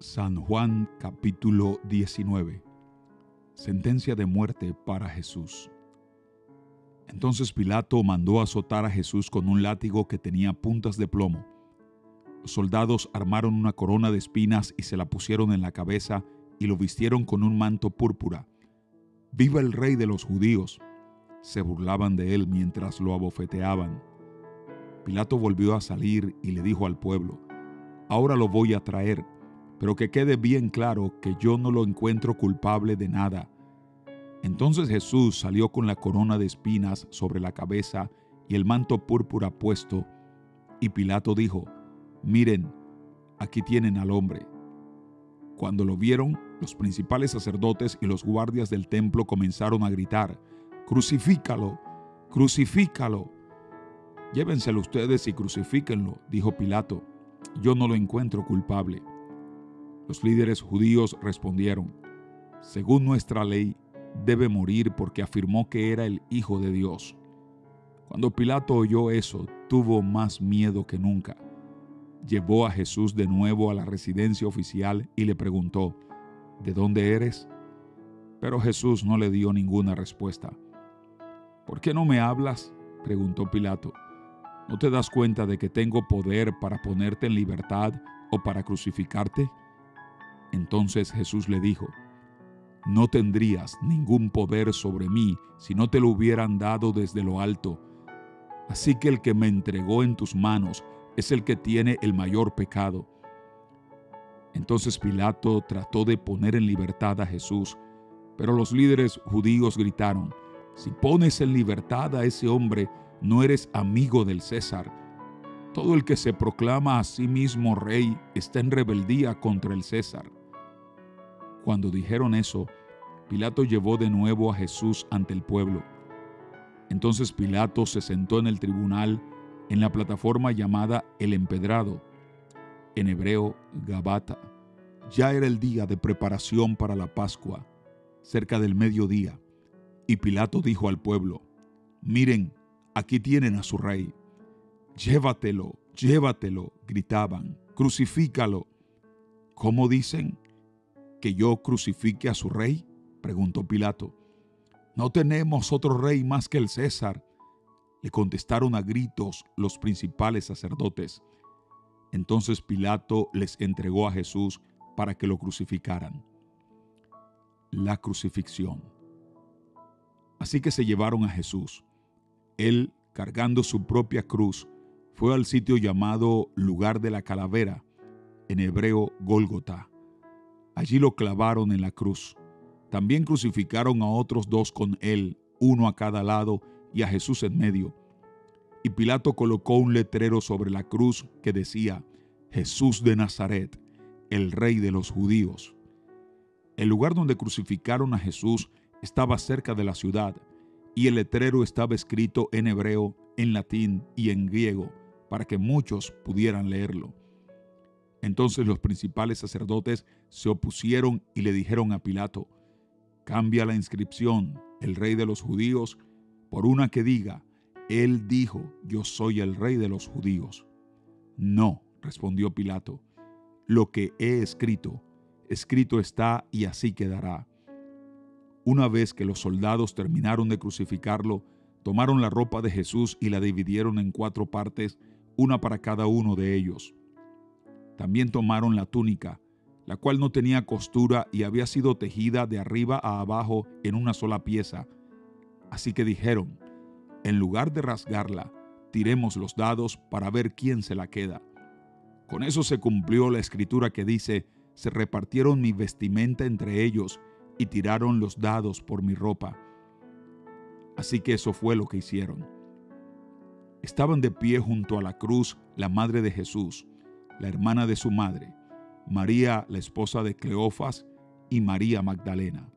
San Juan capítulo 19. Sentencia de muerte para Jesús. Entonces Pilato mandó azotar a Jesús con un látigo que tenía puntas de plomo. Los soldados armaron una corona de espinas y se la pusieron en la cabeza y lo vistieron con un manto púrpura. ¡Viva el rey de los judíos! Se burlaban de él mientras lo abofeteaban. Pilato volvió a salir y le dijo al pueblo: ahora lo voy a traer, pero que quede bien claro que yo no lo encuentro culpable de nada. Entonces Jesús salió con la corona de espinas sobre la cabeza y el manto púrpura puesto, y Pilato dijo: miren, aquí tienen al hombre. Cuando lo vieron, los principales sacerdotes y los guardias del templo comenzaron a gritar: ¡crucifícalo! ¡Crucifícalo! Llévenselo ustedes y crucifíquenlo, dijo Pilato. Yo no lo encuentro culpable. Los líderes judíos respondieron: según nuestra ley, debe morir porque afirmó que era el Hijo de Dios. Cuando Pilato oyó eso, tuvo más miedo que nunca. Llevó a Jesús de nuevo a la residencia oficial y le preguntó: ¿de dónde eres? Pero Jesús no le dio ninguna respuesta. ¿Por qué no me hablas?, preguntó Pilato. ¿No te das cuenta de que tengo poder para ponerte en libertad o para crucificarte? Entonces Jesús le dijo: no tendrías ningún poder sobre mí si no te lo hubieran dado desde lo alto. Así que el que me entregó en tus manos es el que tiene el mayor pecado. Entonces Pilato trató de poner en libertad a Jesús, pero los líderes judíos gritaron: si pones en libertad a ese hombre, no eres amigo del César. Todo el que se proclama a sí mismo rey está en rebeldía contra el César. Cuando dijeron eso, Pilato llevó de nuevo a Jesús ante el pueblo. Entonces Pilato se sentó en el tribunal, en la plataforma llamada El Empedrado, en hebreo Gabata. Ya era el día de preparación para la Pascua, cerca del mediodía, y Pilato dijo al pueblo: miren, aquí tienen a su rey. Llévatelo, llévatelo, gritaban, crucifícalo. ¿Cómo dicen? ¿Que yo crucifique a su rey?, preguntó Pilato. No tenemos otro rey más que el César, le contestaron a gritos los principales sacerdotes. Entonces Pilato les entregó a Jesús para que lo crucificaran. La crucifixión. Así que se llevaron a Jesús. Él, cargando su propia cruz, fue al sitio llamado Lugar de la Calavera, en hebreo Gólgota. Allí lo clavaron en la cruz. También crucificaron a otros dos con él, uno a cada lado y a Jesús en medio. Y Pilato colocó un letrero sobre la cruz que decía: Jesús de Nazaret, el rey de los judíos. El lugar donde crucificaron a Jesús estaba cerca de la ciudad, y el letrero estaba escrito en hebreo, en latín y en griego, para que muchos pudieran leerlo. Entonces los principales sacerdotes se opusieron y le dijeron a Pilato: cambia la inscripción, el rey de los judíos, por una que diga: él dijo, yo soy el rey de los judíos. No, respondió Pilato, lo que he escrito, escrito está y así quedará. Una vez que los soldados terminaron de crucificarlo, tomaron la ropa de Jesús y la dividieron en 4 partes, una para cada uno de ellos. También tomaron la túnica, la cual no tenía costura y había sido tejida de arriba a abajo en una sola pieza. Así que dijeron: en lugar de rasgarla, tiremos los dados para ver quién se la queda. Con eso se cumplió la escritura que dice: se repartieron mi vestimenta entre ellos y tiraron los dados por mi ropa. Así que eso fue lo que hicieron. Estaban de pie junto a la cruz la madre de Jesús, la hermana de su madre, María, la esposa de Cleofas, y María Magdalena.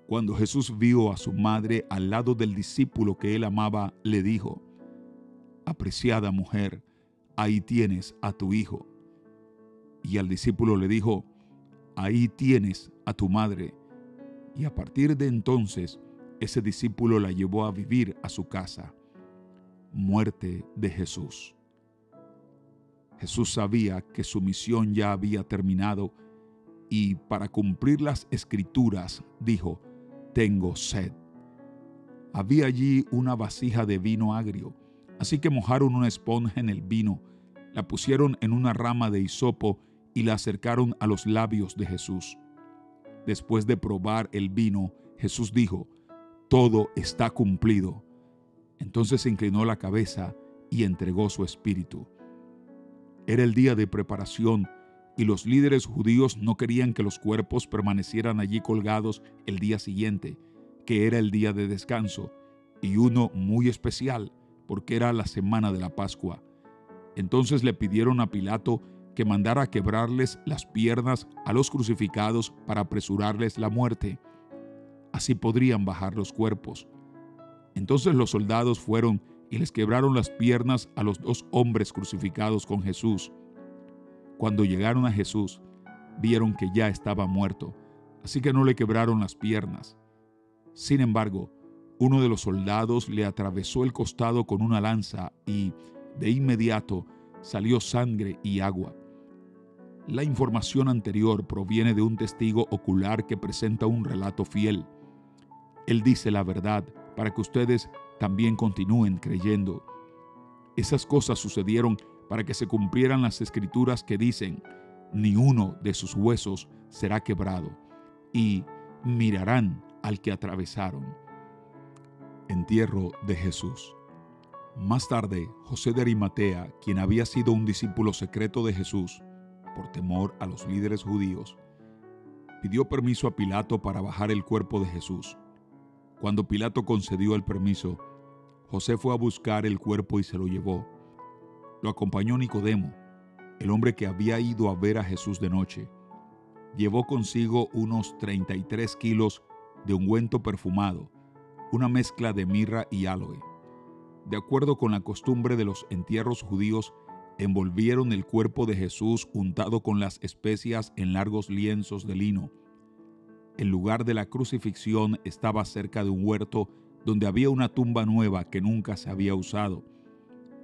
Cuando Jesús vio a su madre al lado del discípulo que él amaba, le dijo: apreciada mujer, ahí tienes a tu hijo. Y al discípulo le dijo: ahí tienes a tu madre. Y a partir de entonces, ese discípulo la llevó a vivir a su casa. Muerte de Jesús. Jesús sabía que su misión ya había terminado y para cumplir las Escrituras dijo: «Tengo sed». Había allí una vasija de vino agrio, así que mojaron una esponja en el vino, la pusieron en una rama de hisopo y la acercaron a los labios de Jesús. Después de probar el vino, Jesús dijo: «Todo está cumplido». Entonces inclinó la cabeza y entregó su espíritu. Era el día de preparación y los líderes judíos no querían que los cuerpos permanecieran allí colgados el día siguiente, que era el día de descanso, y uno muy especial, porque era la semana de la Pascua. Entonces le pidieron a Pilato que mandara a quebrarles las piernas a los crucificados para apresurarles la muerte. Así podrían bajar los cuerpos. Entonces los soldados fueron y les quebraron las piernas a los 2 hombres crucificados con Jesús. Cuando llegaron a Jesús, vieron que ya estaba muerto, así que no le quebraron las piernas. Sin embargo, uno de los soldados le atravesó el costado con una lanza y, de inmediato, salió sangre y agua. La información anterior proviene de un testigo ocular que presenta un relato fiel. Él dice la verdad para que ustedes también continúen creyendo. Esas cosas sucedieron para que se cumplieran las Escrituras que dicen: «Ni uno de sus huesos será quebrado», y «mirarán al que atravesaron». Entierro de Jesús. Más tarde, José de Arimatea, quien había sido un discípulo secreto de Jesús, por temor a los líderes judíos, pidió permiso a Pilato para bajar el cuerpo de Jesús. Cuando Pilato concedió el permiso, José fue a buscar el cuerpo y se lo llevó. Lo acompañó Nicodemo, el hombre que había ido a ver a Jesús de noche. Llevó consigo unos 33 kilos de ungüento perfumado, una mezcla de mirra y áloe. De acuerdo con la costumbre de los entierros judíos, envolvieron el cuerpo de Jesús untado con las especias en largos lienzos de lino. El lugar de la crucifixión estaba cerca de un huerto donde había una tumba nueva que nunca se había usado.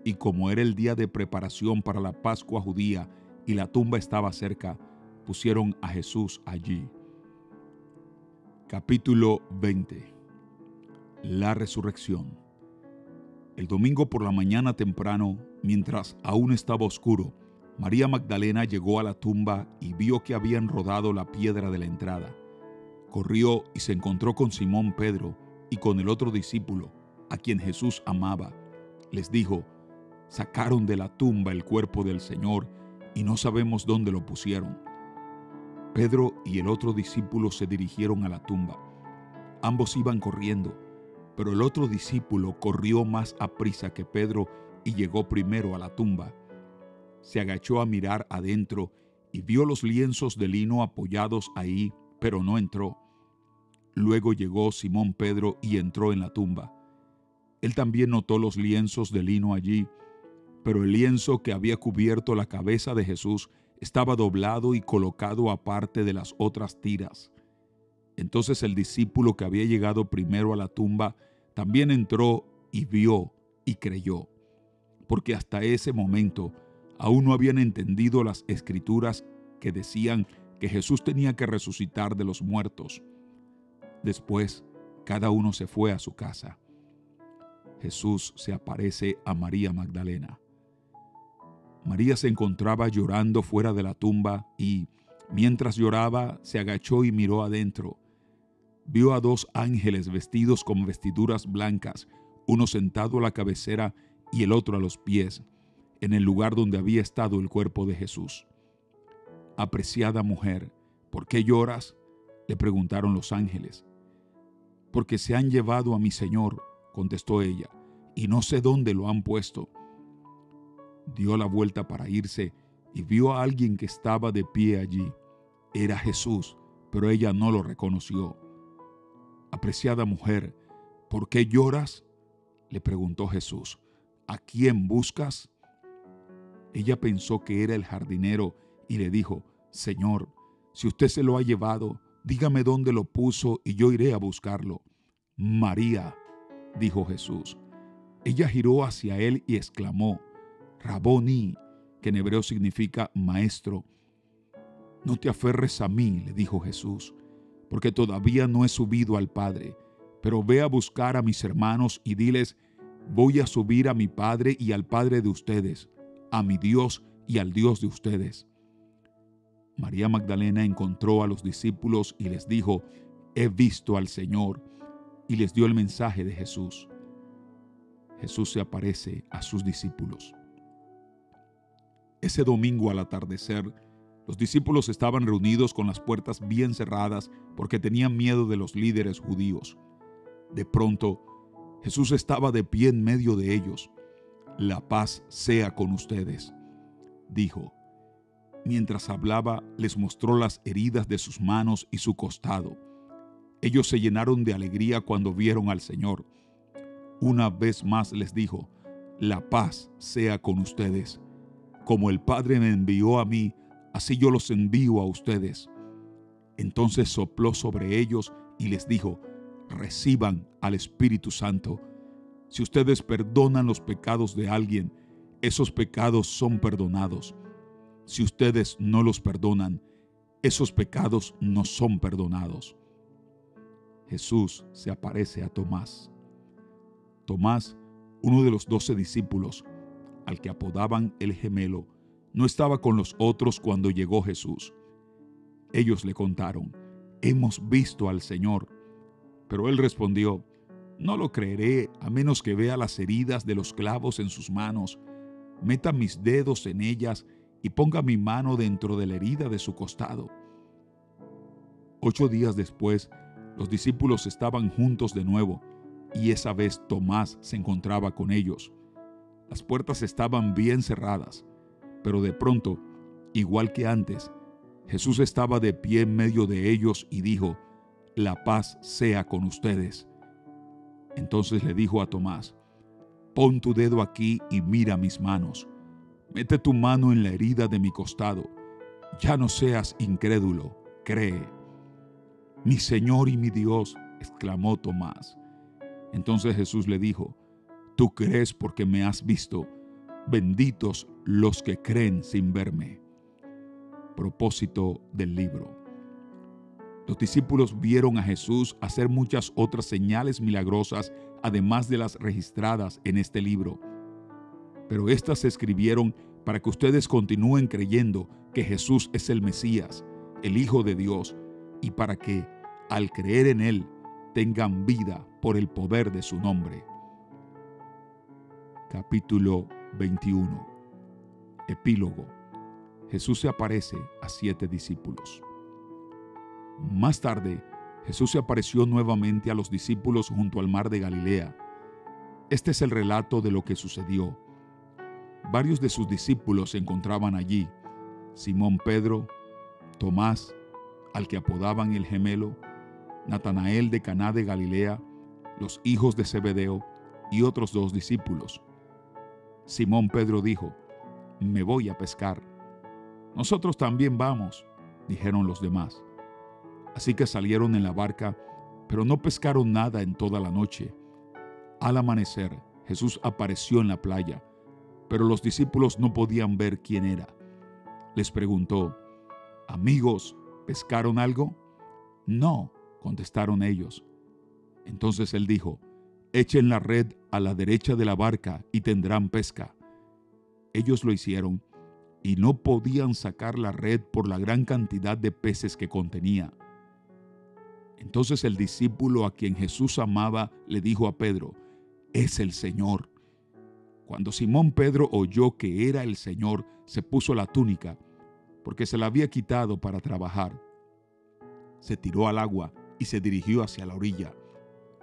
Y como era el día de preparación para la Pascua judía y la tumba estaba cerca, pusieron a Jesús allí. Capítulo 20. La resurrección. El domingo por la mañana temprano, mientras aún estaba oscuro, María Magdalena llegó a la tumba y vio que habían rodado la piedra de la entrada. Corrió y se encontró con Simón Pedro y con el otro discípulo, a quien Jesús amaba. Les dijo: «Sacaron de la tumba el cuerpo del Señor y no sabemos dónde lo pusieron». Pedro y el otro discípulo se dirigieron a la tumba. Ambos iban corriendo, pero el otro discípulo corrió más aprisa que Pedro y llegó primero a la tumba. Se agachó a mirar adentro y vio los lienzos de lino apoyados ahí, pero no entró. Luego llegó Simón Pedro y entró en la tumba. Él también notó los lienzos de lino allí, pero el lienzo que había cubierto la cabeza de Jesús estaba doblado y colocado aparte de las otras tiras. Entonces el discípulo que había llegado primero a la tumba también entró y vio y creyó, porque hasta ese momento aún no habían entendido las Escrituras que decían que Jesús tenía que resucitar de los muertos. Después, cada uno se fue a su casa. Jesús se aparece a María Magdalena. María se encontraba llorando fuera de la tumba y, mientras lloraba, se agachó y miró adentro. Vio a 2 ángeles vestidos con vestiduras blancas, uno sentado a la cabecera y el otro a los pies, en el lugar donde había estado el cuerpo de Jesús. «Apreciada mujer, ¿por qué lloras?», le preguntaron los ángeles. «Porque se han llevado a mi Señor», contestó ella, «y no sé dónde lo han puesto». Dio la vuelta para irse y vio a alguien que estaba de pie allí. Era Jesús, pero ella no lo reconoció. «Apreciada mujer, ¿por qué lloras?», le preguntó Jesús. «¿A quién buscas?». Ella pensó que era el jardinero y le dijo: «Señor, si usted se lo ha llevado, dígame dónde lo puso y yo iré a buscarlo». «María», dijo Jesús. Ella giró hacia él y exclamó: «Raboni», que en hebreo significa maestro. No te aferres a mí, le dijo Jesús, porque todavía no he subido al Padre, pero ve a buscar a mis hermanos y diles, voy a subir a mi Padre y al Padre de ustedes, a mi Dios y al Dios de ustedes. María Magdalena encontró a los discípulos y les dijo, he visto al Señor, y les dio el mensaje de Jesús. Jesús se aparece a sus discípulos. Ese domingo al atardecer, los discípulos estaban reunidos con las puertas bien cerradas porque tenían miedo de los líderes judíos. De pronto, Jesús estaba de pie en medio de ellos. La paz sea con ustedes, dijo. Mientras hablaba, les mostró las heridas de sus manos y su costado. Ellos se llenaron de alegría cuando vieron al Señor. Una vez más les dijo, la paz sea con ustedes. Como el Padre me envió a mí, así yo los envío a ustedes. Entonces sopló sobre ellos y les dijo, reciban al Espíritu Santo. Si ustedes perdonan los pecados de alguien, esos pecados son perdonados. Si ustedes no los perdonan, esos pecados no son perdonados. Jesús se aparece a Tomás. Tomás, uno de los 12 discípulos, al que apodaban el gemelo, no estaba con los otros cuando llegó Jesús. Ellos le contaron, hemos visto al Señor. Pero él respondió, no lo creeré a menos que vea las heridas de los clavos en sus manos, meta mis dedos en ellas y ponga mi mano dentro de la herida de su costado. 8 días después, los discípulos estaban juntos de nuevo, y esa vez Tomás se encontraba con ellos. Las puertas estaban bien cerradas, pero de pronto, igual que antes, Jesús estaba de pie en medio de ellos y dijo, la paz sea con ustedes. Entonces le dijo a Tomás, pon tu dedo aquí y mira mis manos. Mete tu mano en la herida de mi costado. Ya no seas incrédulo, cree. Mi Señor y mi Dios, exclamó Tomás. Entonces Jesús le dijo, tú crees porque me has visto. Benditos los que creen sin verme. Propósito del libro. Los discípulos vieron a Jesús hacer muchas otras señales milagrosas, además de las registradas en este libro. Pero estas se escribieron para que ustedes continúen creyendo que Jesús es el Mesías, el Hijo de Dios, y para que, al creer en Él, tengan vida por el poder de su nombre. Capítulo 21. Epílogo. Jesús se aparece a 7 discípulos. Más tarde, Jesús se apareció nuevamente a los discípulos junto al mar de Galilea. Este es el relato de lo que sucedió. Varios de sus discípulos se encontraban allí: Simón Pedro, Tomás, al que apodaban el gemelo, Natanael de Caná de Galilea, los hijos de Zebedeo y otros 2 discípulos. Simón Pedro dijo, me voy a pescar. Nosotros también vamos, dijeron los demás. Así que salieron en la barca, pero no pescaron nada en toda la noche. Al amanecer, Jesús apareció en la playa, pero los discípulos no podían ver quién era. Les preguntó, amigos, ¿pescaron algo? No, contestaron ellos. Entonces él dijo, echen la red a la derecha de la barca y tendrán pesca. Ellos lo hicieron y no podían sacar la red por la gran cantidad de peces que contenía. Entonces el discípulo a quien Jesús amaba le dijo a Pedro, es el Señor. Cuando Simón Pedro oyó que era el Señor, se puso la túnica, porque se la había quitado para trabajar. Se tiró al agua y se dirigió hacia la orilla.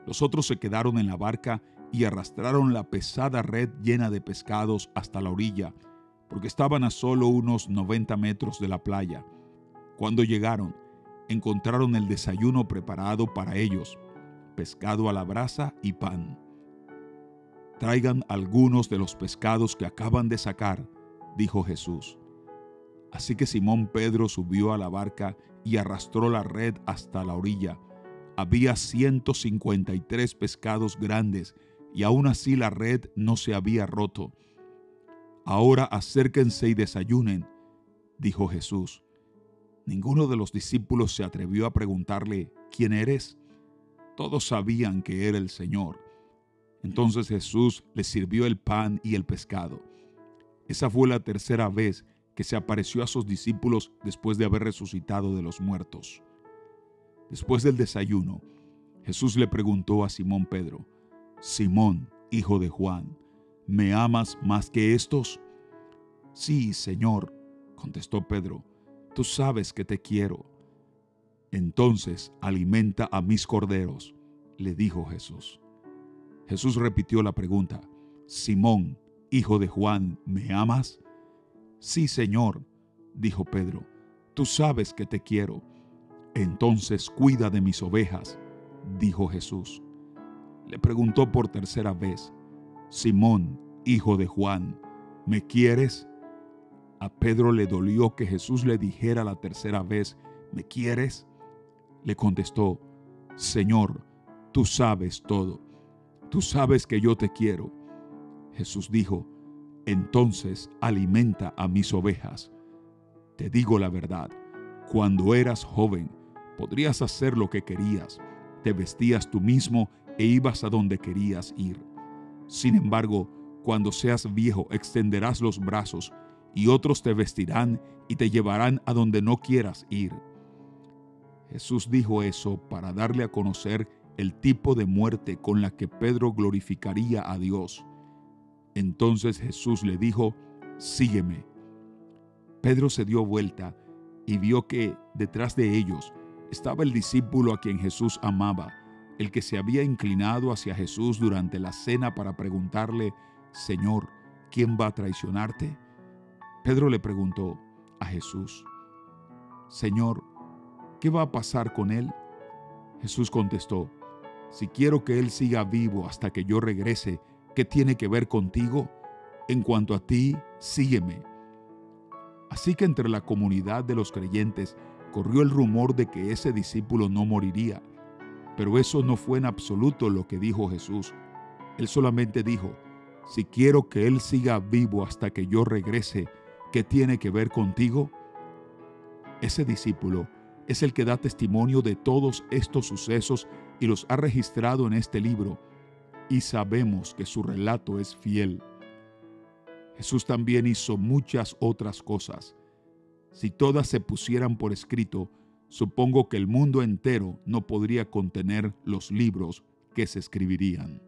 Los otros se quedaron en la barca y arrastraron la pesada red llena de pescados hasta la orilla, porque estaban a solo unos 90 metros de la playa. Cuando llegaron, encontraron el desayuno preparado para ellos, pescado a la brasa y pan. Traigan algunos de los pescados que acaban de sacar, dijo Jesús. Así que Simón Pedro subió a la barca y arrastró la red hasta la orilla. Había 153 pescados grandes y aún así la red no se había roto. Ahora acérquense y desayunen, dijo Jesús. Ninguno de los discípulos se atrevió a preguntarle, ¿quién eres? Todos sabían que era el Señor. Entonces Jesús les sirvió el pan y el pescado. Esa fue la tercera vez que se apareció a sus discípulos después de haber resucitado de los muertos. Después del desayuno, Jesús le preguntó a Simón Pedro, Simón, hijo de Juan, ¿me amas más que estos? Sí, Señor, contestó Pedro, tú sabes que te quiero. Entonces alimenta a mis corderos, le dijo Jesús. Jesús repitió la pregunta, Simón, hijo de Juan, ¿me amas? Sí, Señor, dijo Pedro, tú sabes que te quiero. Entonces cuida de mis ovejas, dijo Jesús. Le preguntó por tercera vez, Simón, hijo de Juan, ¿me quieres? A Pedro le dolió que Jesús le dijera la tercera vez, ¿me quieres? Le contestó, Señor, tú sabes todo, tú sabes que yo te quiero. Jesús dijo, entonces alimenta a mis ovejas. Te digo la verdad, cuando eras joven, podrías hacer lo que querías, te vestías tú mismo e ibas a donde querías ir. Sin embargo, cuando seas viejo, extenderás los brazos y otros te vestirán y te llevarán a donde no quieras ir. Jesús dijo eso para darle a conocer el tipo de muerte con la que Pedro glorificaría a Dios. Entonces Jesús le dijo, sígueme. Pedro se dio vuelta y vio que detrás de ellos estaba el discípulo a quien Jesús amaba, el que se había inclinado hacia Jesús durante la cena para preguntarle, Señor, ¿quién va a traicionarte? Pedro le preguntó a Jesús, Señor, ¿qué va a pasar con él? Jesús contestó, si quiero que él siga vivo hasta que yo regrese, ¿qué tiene que ver contigo? En cuanto a ti, sígueme. Así que entre la comunidad de los creyentes corrió el rumor de que ese discípulo no moriría. Pero eso no fue en absoluto lo que dijo Jesús. Él solamente dijo, si quiero que él siga vivo hasta que yo regrese, ¿qué tiene que ver contigo? Ese discípulo es el que da testimonio de todos estos sucesos y los ha registrado en este libro, y sabemos que su relato es fiel. Jesús también hizo muchas otras cosas. Si todas se pusieran por escrito, supongo que el mundo entero no podría contener los libros que se escribirían.